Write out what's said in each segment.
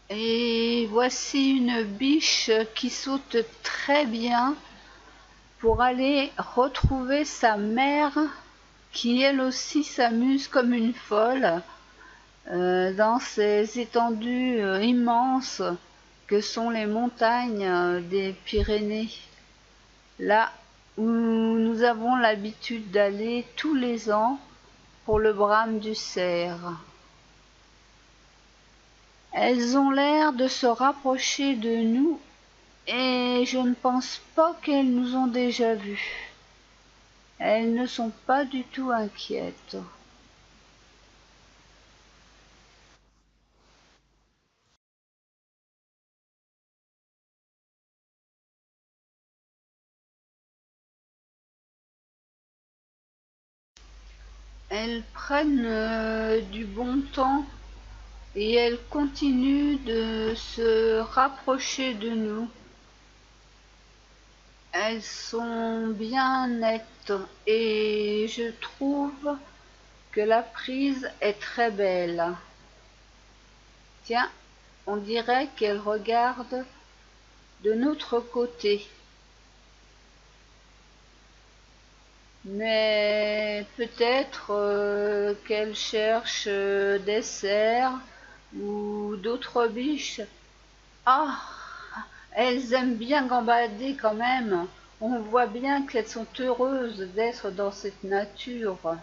Et voici une biche qui saute très bien pour aller retrouver sa mère qui elle aussi s'amuse comme une folle dans ces étendues immenses que sont les montagnes des Pyrénées, là où nous avons l'habitude d'aller tous les ans pour le brame du cerf. Elles ont l'air de se rapprocher de nous et je ne pense pas qu'elles nous ont déjà vus. Elles ne sont pas du tout inquiètes. Elles prennent du bon temps et elles continuent de se rapprocher de nous. Elles sont bien nettes et je trouve que la prise est très belle. Tiens, on dirait qu'elles regardent de notre côté. Mais peut-être qu'elles cherchent des cerfs ou d'autres biches. Ah, elles aiment bien gambader quand même. On voit bien qu'elles sont heureuses d'être dans cette nature.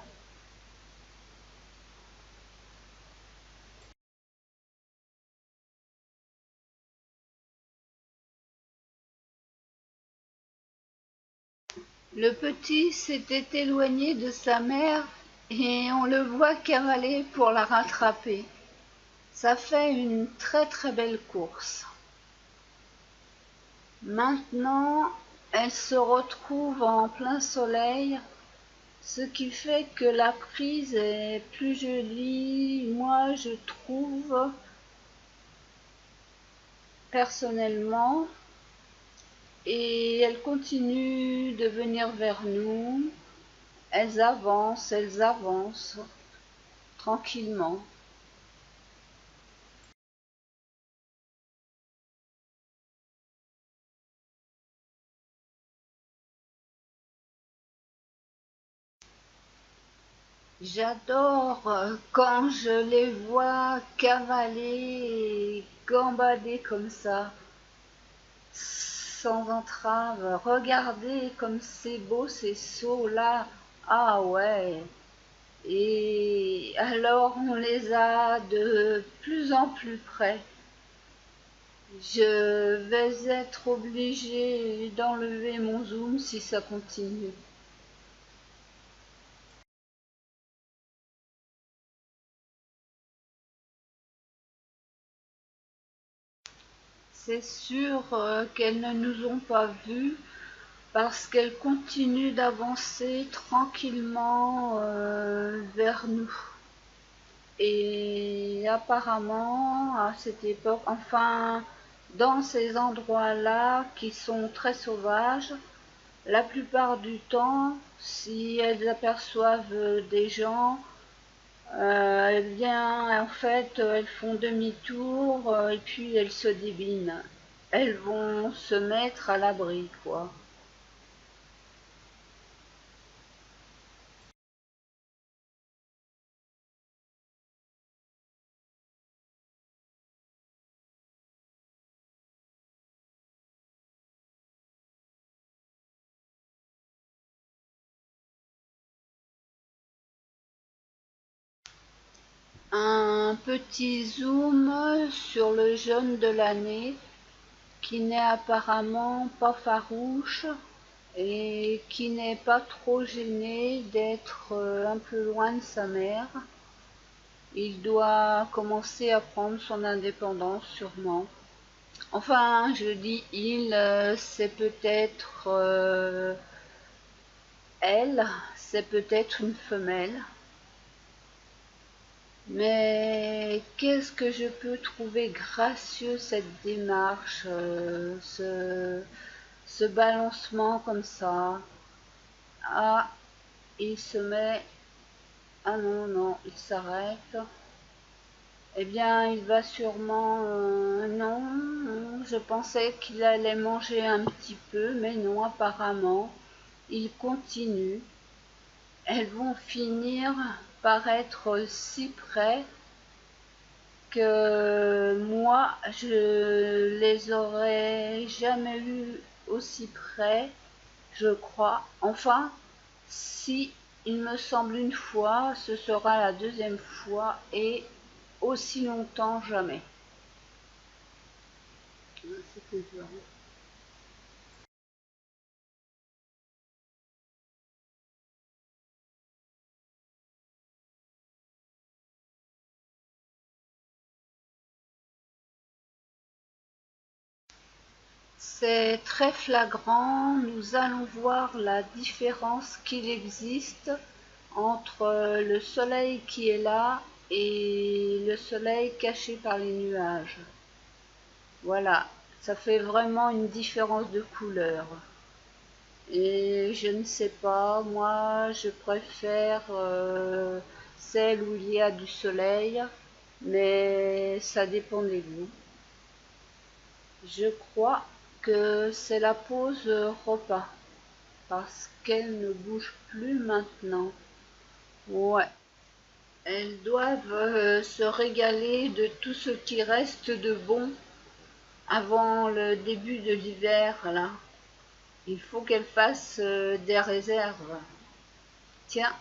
Le petit s'était éloigné de sa mère et on le voit cavaler pour la rattraper. Ça fait une très très belle course. Maintenant, elle se retrouve en plein soleil, ce qui fait que la prise est plus jolie, moi je trouve, personnellement, et elle continue de venir vers nous. Elles avancent, tranquillement. J'adore quand je les vois cavaler et gambader comme ça, sans entrave. Regardez comme c'est beau ces sauts-là. Ah ouais. Et alors on les a de plus en plus près. Je vais être obligée d'enlever mon zoom si ça continue. C'est sûr qu'elles ne nous ont pas vus parce qu'elles continuent d'avancer tranquillement vers nous. Et apparemment, à cette époque, enfin, dans ces endroits-là qui sont très sauvages, la plupart du temps, si elles aperçoivent des gens, eh bien, en fait, elles font demi-tour et puis elles se débinent. Elles vont se mettre à l'abri, quoi. Un petit zoom sur le jaune de l'année qui n'est apparemment pas farouche et qui n'est pas trop gêné d'être un peu loin de sa mère. Il doit commencer à prendre son indépendance sûrement. Enfin, je dis il, c'est peut-être elle, c'est peut-être une femelle. Mais qu'est-ce que je peux trouver gracieux cette démarche, ce balancement comme ça. Ah, il se met. Ah non, non, il s'arrête. Eh bien, il va sûrement... non, je pensais qu'il allait manger un petit peu, mais non, apparemment, il continue. Elles vont finir par être si près que moi, je les aurais jamais eues aussi près, je crois. Enfin, si il me semble une fois, ce sera la deuxième fois et aussi longtemps jamais. C'est très flagrant, nous allons voir la différence qu'il existe entre le soleil qui est là et le soleil caché par les nuages. Voilà, ça fait vraiment une différence de couleur. Et je ne sais pas, moi je préfère celle où il y a du soleil, mais ça dépend des goûts. Je crois que c'est la pause repas, parce qu'elles ne bougent plus maintenant. Ouais, elles doivent se régaler de tout ce qui reste de bon avant le début de l'hiver, là. Il faut qu'elles fassent des réserves. Tiens,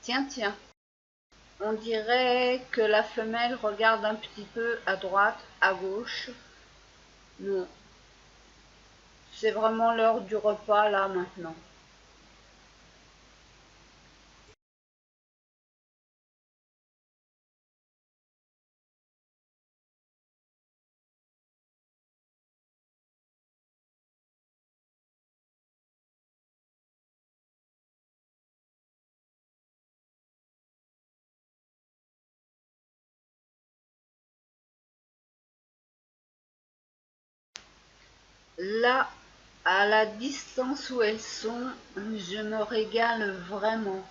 tiens, tiens. On dirait que la femelle regarde un petit peu à droite, à gauche. Non, c'est vraiment l'heure du repas là maintenant. Là, à la distance où elles sont, je me régale vraiment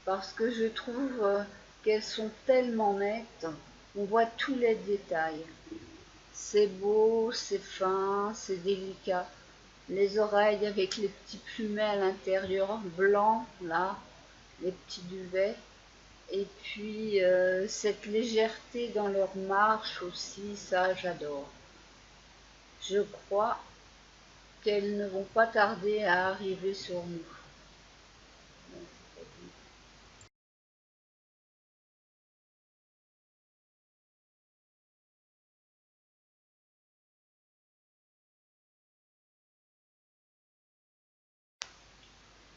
parce que je trouve qu'elles sont tellement nettes. On voit tous les détails. C'est beau, c'est fin, c'est délicat. Les oreilles avec les petits plumets à l'intérieur, blancs, là, les petits duvets. Et puis cette légèreté dans leur marche aussi, ça j'adore. Je crois qu'elles ne vont pas tarder à arriver sur nous.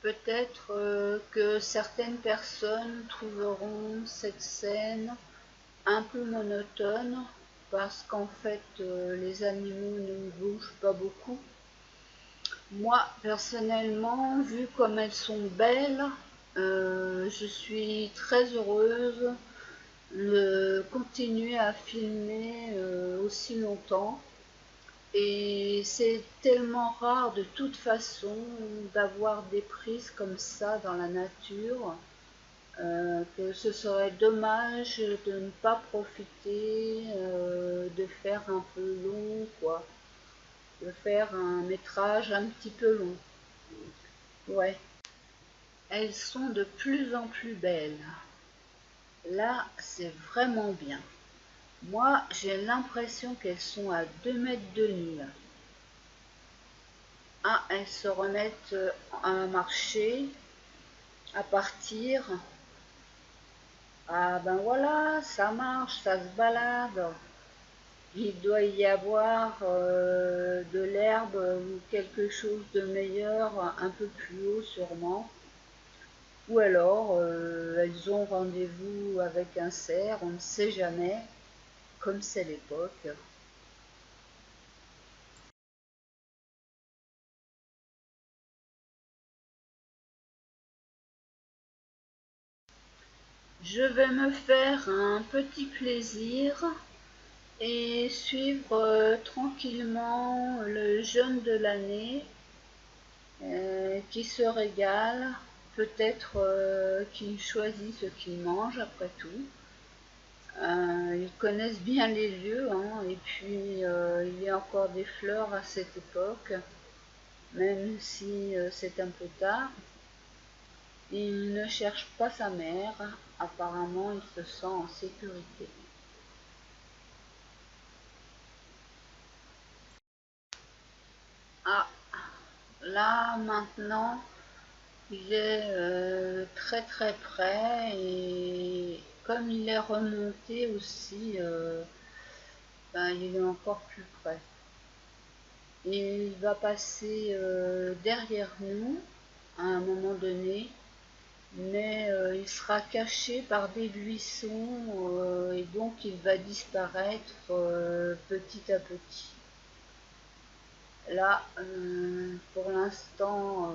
Peut-être que certaines personnes trouveront cette scène un peu monotone parce qu'en fait les animaux ne bougent pas beaucoup. Moi personnellement, vu comme elles sont belles, je suis très heureuse de continuer à filmer aussi longtemps. Et c'est tellement rare de toute façon d'avoir des prises comme ça dans la nature que ce serait dommage de ne pas profiter, de faire un peu long, quoi. De faire un métrage un petit peu long. Ouais, elles sont de plus en plus belles. Là, c'est vraiment bien. Moi, j'ai l'impression qu'elles sont à 2 mètres de nid. Ah, elles se remettent à marcher, à partir. Ah ben voilà, ça marche, ça se balade. Il doit y avoir de l'herbe ou quelque chose de meilleur un peu plus haut sûrement. Ou alors elles ont rendez-vous avec un cerf, on ne sait jamais, comme c'est l'époque. Je vais me faire un petit plaisir et suivre tranquillement le jeune de l'année qui se régale. Peut-être qu'il choisit ce qu'il mange après tout. Ils connaissent bien les lieux, hein, et puis il y a encore des fleurs à cette époque, même si c'est un peu tard. Il ne cherche pas sa mère, apparemment il se sent en sécurité. Ah, là maintenant, il est très très près et comme il est remonté aussi, ben, il est encore plus près. Et il va passer derrière nous à un moment donné, mais il sera caché par des buissons et donc il va disparaître petit à petit. Là, pour l'instant,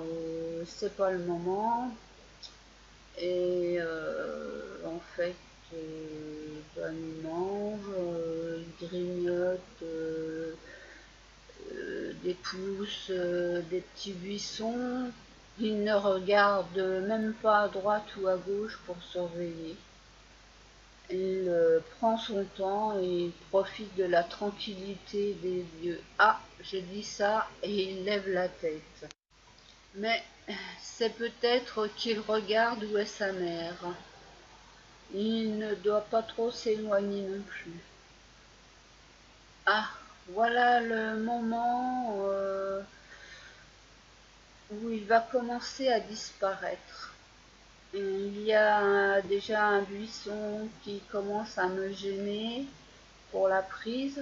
c'est pas le moment. Et en fait, ben, il mange, il grignote des pousses, des petits buissons. Il ne regarde même pas à droite ou à gauche pour surveiller. Il prend son temps et il profite de la tranquillité des lieux. Ah, j'ai dit ça et il lève la tête. Mais c'est peut-être qu'il regarde où est sa mère. Il ne doit pas trop s'éloigner non plus. Ah, voilà le moment où il va commencer à disparaître. Et il y a déjà un buisson qui commence à me gêner pour la prise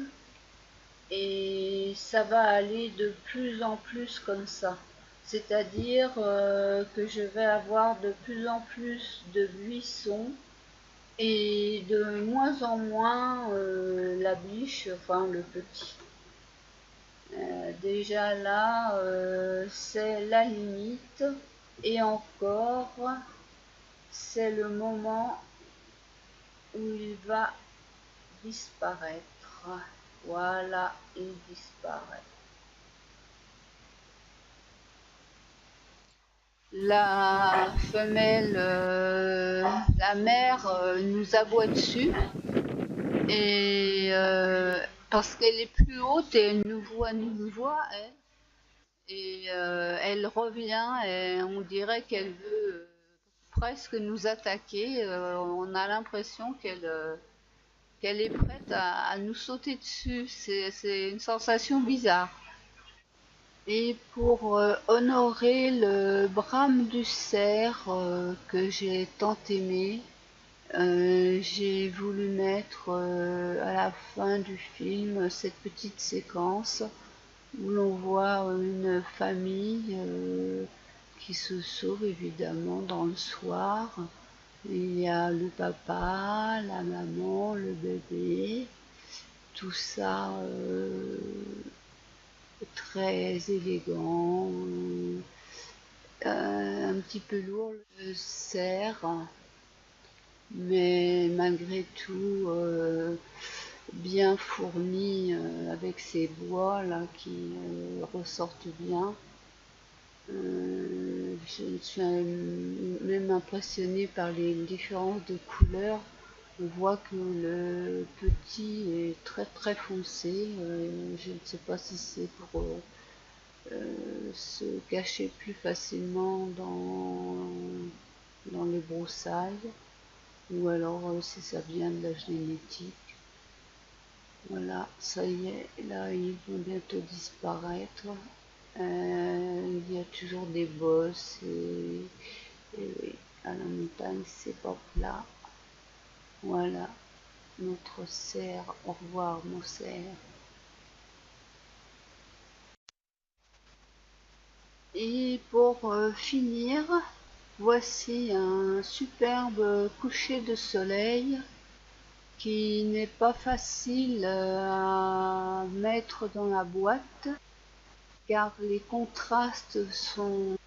et ça va aller de plus en plus comme ça. C'est-à-dire que je vais avoir de plus en plus de buissons et de moins en moins la biche, enfin le petit. Déjà là, c'est la limite et encore, c'est le moment où il va disparaître. Voilà, il disparaît. La femelle, la mère nous aboie dessus et parce qu'elle est plus haute et elle nous voit elle, et elle revient et on dirait qu'elle veut presque nous attaquer. On a l'impression qu'elle est prête à nous sauter dessus. C'est une sensation bizarre. Et pour honorer le brame du cerf que j'ai tant aimé, j'ai voulu mettre à la fin du film cette petite séquence où l'on voit une famille qui se sauve évidemment dans le soir. Il y a le papa, la maman, le bébé, tout ça très élégant, un petit peu lourd le cerf, mais malgré tout bien fourni avec ces bois là qui ressortent bien. Je suis même impressionnée par les différences de couleurs. On voit que le petit est très très foncé. Je ne sais pas si c'est pour se cacher plus facilement dans les broussailles ou alors si ça vient de la génétique. Voilà, ça y est, là ils vont bientôt disparaître. Il y a toujours des bosses et oui, à la montagne c'est pas plat. Voilà, notre cerf, au revoir mon cerf. Et pour finir, voici un superbe coucher de soleil qui n'est pas facile à mettre dans la boîte car les contrastes sont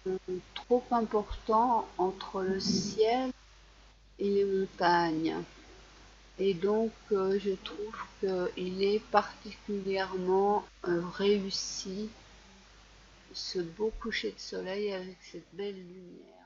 trop importants entre le ciel et les montagnes. Et donc je trouve qu'il est particulièrement réussi ce beau coucher de soleil avec cette belle lumière.